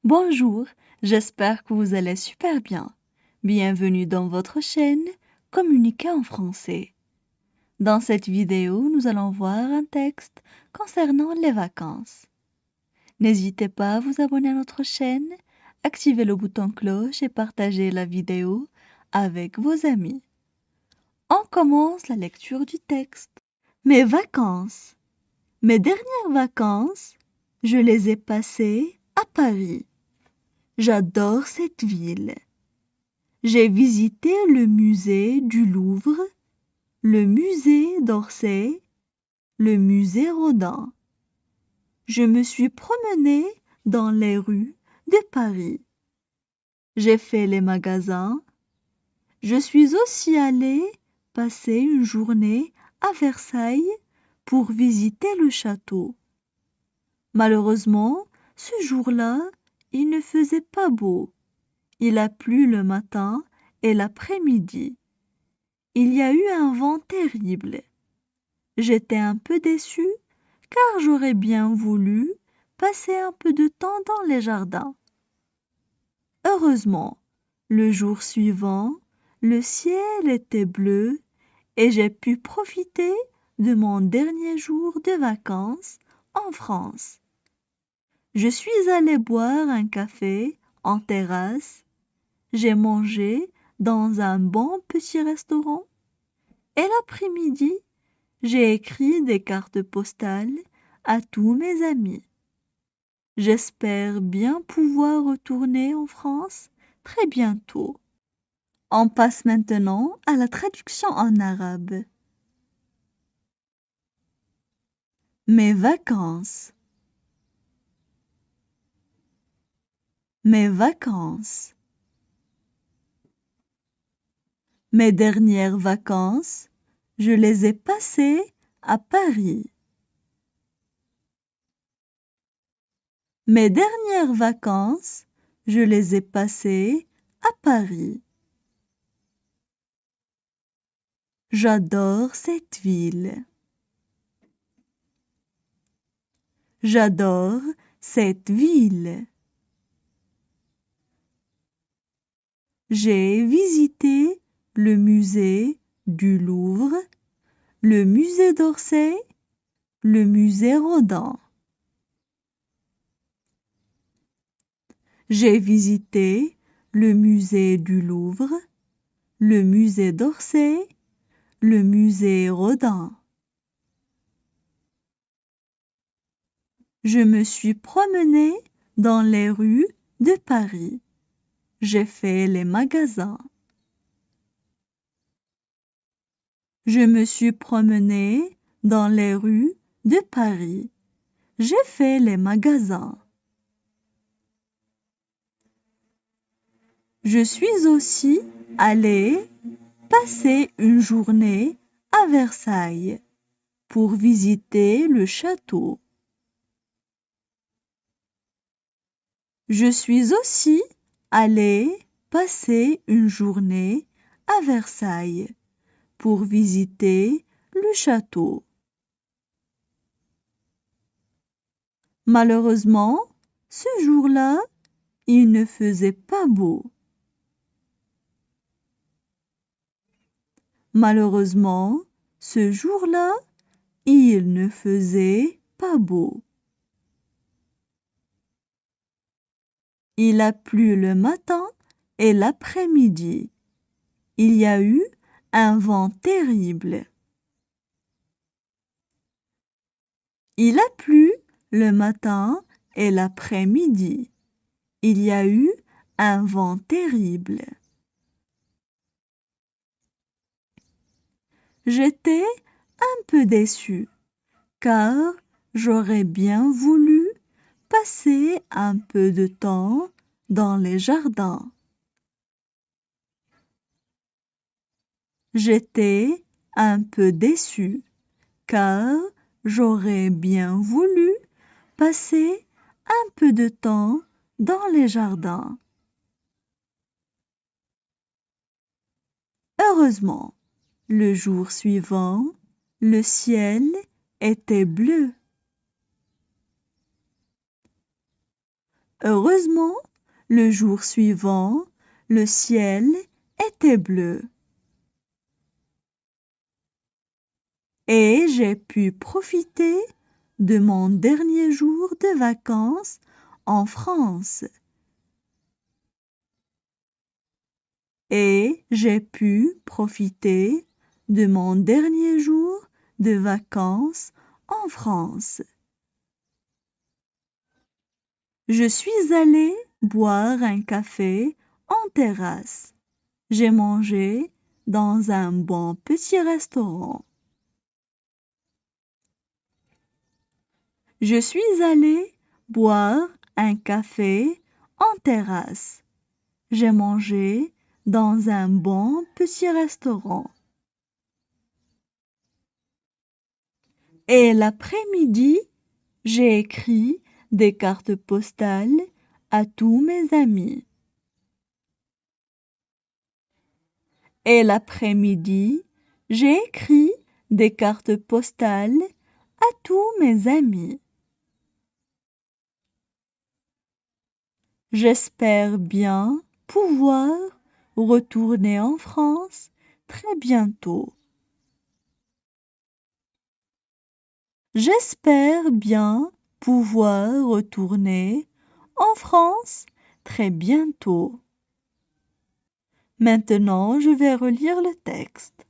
Bonjour, j'espère que vous allez super bien. Bienvenue dans votre chaîne Communiquer en français. Dans cette vidéo, nous allons voir un texte concernant les vacances. N'hésitez pas à vous abonner à notre chaîne, activer le bouton cloche et partager la vidéo avec vos amis. On commence la lecture du texte. Mes vacances. Mes dernières vacances, je les ai passées à Paris. J'adore cette ville. J'ai visité le musée du Louvre, le musée d'Orsay, le musée Rodin. Je me suis promenée dans les rues de Paris. J'ai fait les magasins. Je suis aussi allée passer une journée à Versailles pour visiter le château. Malheureusement, ce jour-là, il ne faisait pas beau. Il a plu le matin et l'après-midi. Il y a eu un vent terrible. J'étais un peu déçue car j'aurais bien voulu passer un peu de temps dans les jardins. Heureusement, le jour suivant, le ciel était bleu et j'ai pu profiter de mon dernier jour de vacances en France. Je suis allée boire un café en terrasse. J'ai mangé dans un bon petit restaurant et l'après-midi, j'ai écrit des cartes postales à tous mes amis. J'espère bien pouvoir retourner en France très bientôt. On passe maintenant à la traduction en arabe. Mes vacances. Mes vacances. Mes dernières vacances, je les ai passées à Paris. Mes dernières vacances, je les ai passées à Paris. J'adore cette ville. J'adore cette ville. J'ai visité le musée du Louvre, le musée d'Orsay, le musée Rodin. J'ai visité le musée du Louvre, le musée d'Orsay, le musée Rodin. Je me suis promenée dans les rues de Paris. J'ai fait les magasins. Je me suis promenée dans les rues de Paris. J'ai fait les magasins. Je suis aussi allée passer une journée à Versailles pour visiter le château. Je suis aussi allée passer une journée à Versailles pour visiter le château. Malheureusement, ce jour-là, il ne faisait pas beau. Malheureusement, ce jour-là, il ne faisait pas beau. Il a plu le matin et l'après-midi. Il y a eu un vent terrible. Il a plu le matin et l'après-midi. Il y a eu un vent terrible. J'étais un peu déçue, car j'aurais bien voulu passer un peu de temps dans les jardins. J'étais un peu déçue, car j'aurais bien voulu passer un peu de temps dans les jardins. Heureusement, le jour suivant, le ciel était bleu. Heureusement, le jour suivant, le ciel était bleu. Et j'ai pu profiter de mon dernier jour de vacances en France. Et j'ai pu profiter de mon dernier jour de vacances en France. Je suis allée boire un café en terrasse. J'ai mangé dans un bon petit restaurant. Je suis allée boire un café en terrasse. J'ai mangé dans un bon petit restaurant. Et l'après-midi, j'ai écrit des cartes postales à tous mes amis. Et l'après-midi, j'ai écrit des cartes postales à tous mes amis. J'espère bien pouvoir retourner en France très bientôt. J'espère bien pouvoir retourner en France très bientôt. Maintenant, je vais relire le texte.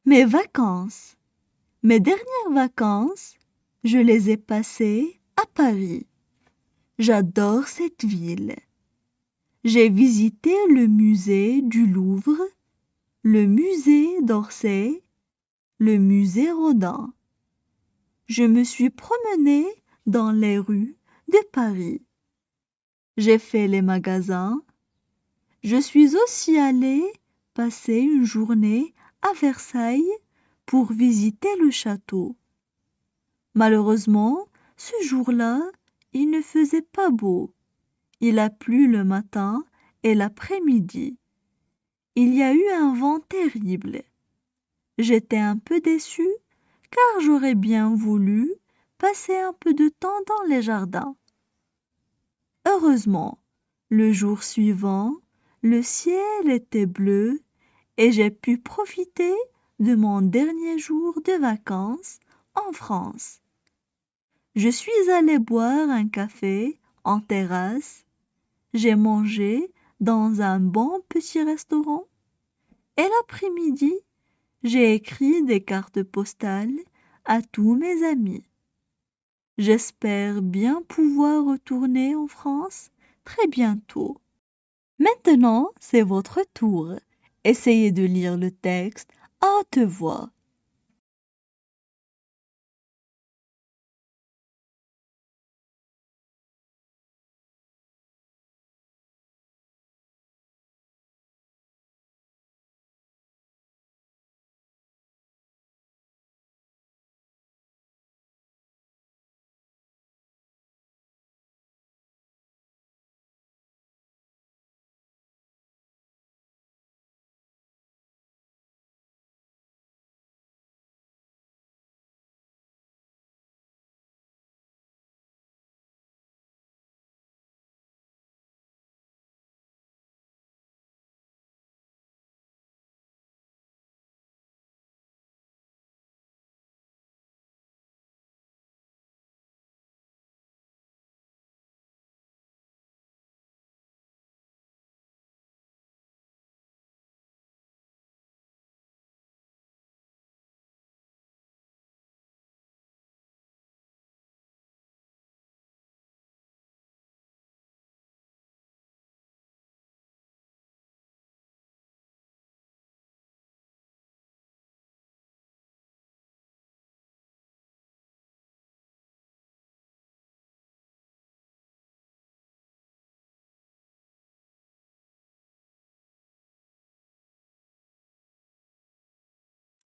Mes vacances. Mes dernières vacances, je les ai passées à Paris. J'adore cette ville. J'ai visité le musée du Louvre, le musée d'Orsay, le musée Rodin. Je me suis promenée dans les rues de Paris. J'ai fait les magasins. Je suis aussi allée passer une journée à Versailles pour visiter le château. Malheureusement, ce jour-là, il ne faisait pas beau. Il a plu le matin et l'après-midi. Il y a eu un vent terrible. J'étais un peu déçue car j'aurais bien voulu passer un peu de temps dans les jardins. Heureusement, le jour suivant, le ciel était bleu et j'ai pu profiter de mon dernier jour de vacances en France. Je suis allée boire un café en terrasse. J'ai mangé dans un bon petit restaurant. Et l'après-midi, j'ai écrit des cartes postales à tous mes amis. J'espère bien pouvoir retourner en France très bientôt. Maintenant, c'est votre tour. Essayez de lire le texte à haute voix.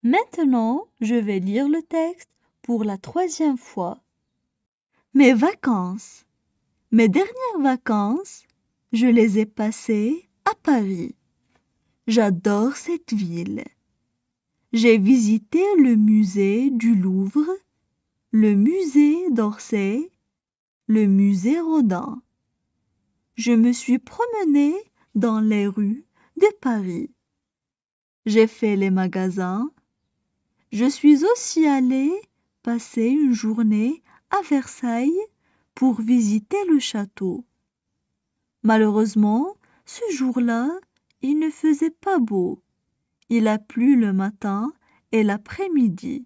Maintenant, je vais lire le texte pour la 3e fois. Mes vacances. Mes dernières vacances, je les ai passées à Paris. J'adore cette ville. J'ai visité le musée du Louvre, le musée d'Orsay, le musée Rodin. Je me suis promenée dans les rues de Paris. J'ai fait les magasins. Je suis aussi allée passer une journée à Versailles pour visiter le château. Malheureusement, ce jour-là, il ne faisait pas beau. Il a plu le matin et l'après-midi.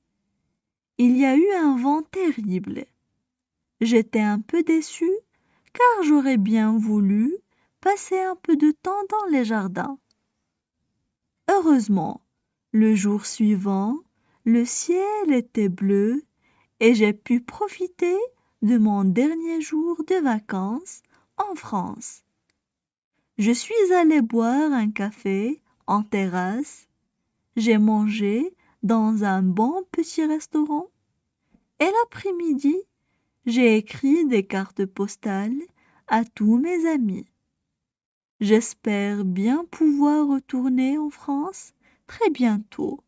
Il y a eu un vent terrible. J'étais un peu déçue car j'aurais bien voulu passer un peu de temps dans les jardins. Heureusement, le jour suivant, le ciel était bleu et j'ai pu profiter de mon dernier jour de vacances en France. Je suis allée boire un café en terrasse. J'ai mangé dans un bon petit restaurant. Et l'après-midi, j'ai écrit des cartes postales à tous mes amis. J'espère bien pouvoir retourner en France très bientôt.